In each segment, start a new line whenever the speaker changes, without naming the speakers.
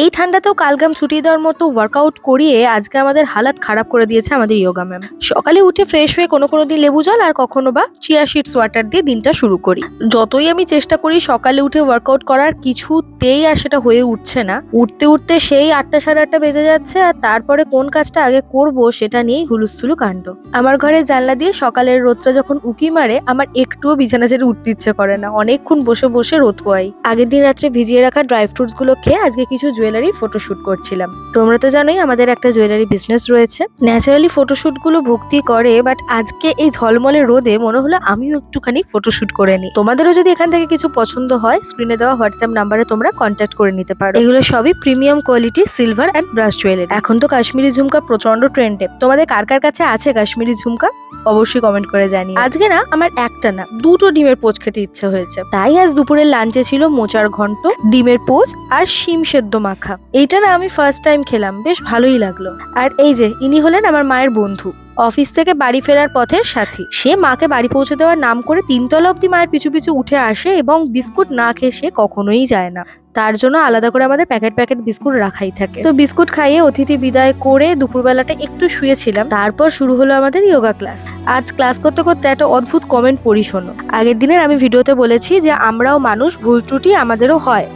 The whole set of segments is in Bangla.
এই ঠান্ডাতেও কালঘাম ছুটিয়ে দেওয়ার মতো ওয়ার্কআউট করিয়ে আজকে আমাদের হালাত খারাপ করে দিয়েছে আমাদের ইয়োগা ম্যাম। সকালে উঠে ফ্রেশ হয়ে কোনো দিন লেবু জল আর কখনো বা চিয়া সিডস ওয়াটার দিয়ে দিনটা শুরু করি। যতই আমি চেষ্টা করি সকালে উঠে ওয়ার্কআউট করার, কিছুতেই আর সেটা হয়ে উঠছে না। উঠতে উঠতে সেই 8টা সাড়ে 8টা বেজে যাচ্ছে, আর তারপরে কোন কাজটা আগে করব সেটা নিয়েই হুলুস্থুলু কাণ্ড। আমার ঘরের জানলা দিয়ে সকালের রোদটা যখন উকি মারে, আমার একটুও বিছানা ছেড়ে উঠতে ইচ্ছে করে না। অনেকক্ষণ বসে বসে রোদ পোয়াই। আগের দিন রাত্রে ভিজিয়ে রাখা ড্রাই ফ্রুটস গুলো খেয়ে আজকে কিছু জুয়েলারি ফটোশুট করছিলাম। তোমরা তো জানোই আমাদের একটা জুয়েলারি বিজনেস রয়েছে। ন্যাচারালি ফটোশুট গুলো ভক্তি করে, বাট আজকে এই ঝলমলে রোদে মনে হলো আমিও একটুখানি ফটোশুট করে নিই। তোমাদেরও যদি এখান থেকে কিছু পছন্দ হয়, স্ক্রিনে দেওয়া হোয়াটসঅ্যাপ নাম্বারে তোমরা কন্ট্যাক্ট করে নিতে পারো। এগুলো সবই premium quality silver and brush jewellery. এখন তো কাশ্মীরি ঝুমকা প্রচন্ড ট্রেন্ডে। তোমাদের কার কার কাছে আছে কাশ্মীরি ঝুমকা অবশ্যই কমেন্ট করে জানিও। আজকে না আমার একটা না, দুটো ডিমের পোচ খেতে ইচ্ছে হয়েছে, তাই আজ দুপুরের লাঞ্চে ছিল মোচার ঘন্ট, ডিমের পোচ আর শিম সেদ্ধ মাখা। এইটা না আমি ফার্স্ট টাইম খেলাম, বেশ ভালোই লাগলো। আর এই যে ইনি হলেন আমার মায়ের বন্ধু, অফিস থেকে বাড়ি ফেরার পথের সাথী। সে মাকে বাড়ি পৌঁছে দেওয়ার নাম করে 3তলা অব্দি মায়ের পিছু পিছু উঠে আসে এবং বিস্কুট না খেয়ে সে কখনোই যায় না। তার জন্য আলাদা করে আমাদের প্যাকেট বিস্কুট রাখাই থাকে। তো বিস্কুট খাইয়ে অতিথি বিদায় করে দুপুরবেলাটা একটু শুয়েছিলাম। তারপর শুরু হলো আমাদের যোগা ক্লাস। আজ ক্লাস করতে করতে একটা অদ্ভুত কমেন্ট পড়ি, শোনো। আগের দিনের আমি ভিডিওতে বলেছি যে আমরাও মানুষ, ভুল ত্রুটি আমাদেরও হয়।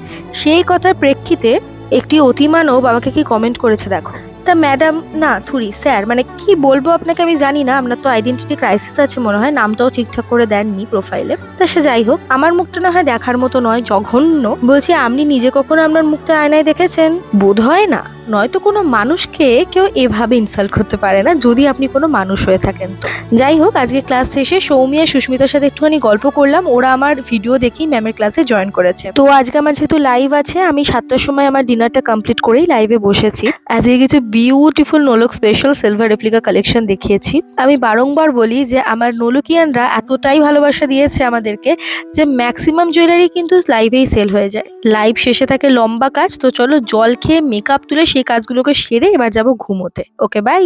সেই কথার প্রেক্ষিতে একটি অতিমানব আমাকে কি কমেন্ট করেছে দেখো। তা ম্যাডাম না থুরি স্যার, মানে কি বলবো আপনাকে আমি জানি না, আপনার তো আইডেন্টিটি ক্রাইসিস আছে মনে হয়, নামটাও ঠিকঠাক করে দেননি প্রোফাইলে। তা সে যাই হোক, আমার মুখটা না হয় দেখার মতো নয়, জঘন্য। বলছি আপনি নিজে কখনো আপনার মুখটা আয়নায় দেখেছেন? বোধ হয় না। নয়তো কোনো মানুষকে কেউ এভাবে ইনসাল্ট করতে পারে না, যদি আপনি কোনো মানুষ হয়ে থাকেন তো। যাই হোক, আজকে ক্লাস শেষে সৌমি আর সুস্মিতার সাথে একটুখানি গল্প করলাম। ওরা আমার ভিডিও দেখেই ম্যামের ক্লাসে জয়েন করেছে। তো আজকে আমার যেহেতু লাইভ আছে, আমি 7টার সময় আমার ডিনারটা কমপ্লিট করেই লাইভে বসেছি। আজকে কিছু বিউটিফুল নোলক স্পেশাল সিলভার রেপ্লিকা কালেকশন দেখিয়েছি। আমি বারংবার বলি যে আমার নোলকিয়ানরা এতটাই ভালোবাসা দিয়েছে আমাদেরকে যে ম্যাক্সিমাম জুয়েলারি কিন্তু লাইভেই সেল হয়ে যায়। লাইভ শেষে থাকে লম্বা কাজ। তো চলো জল খেয়ে মেকআপ তুলে সেই কাজগুলোকে সেরে এবার যাবো ঘুমোতে। ওকে, বাই।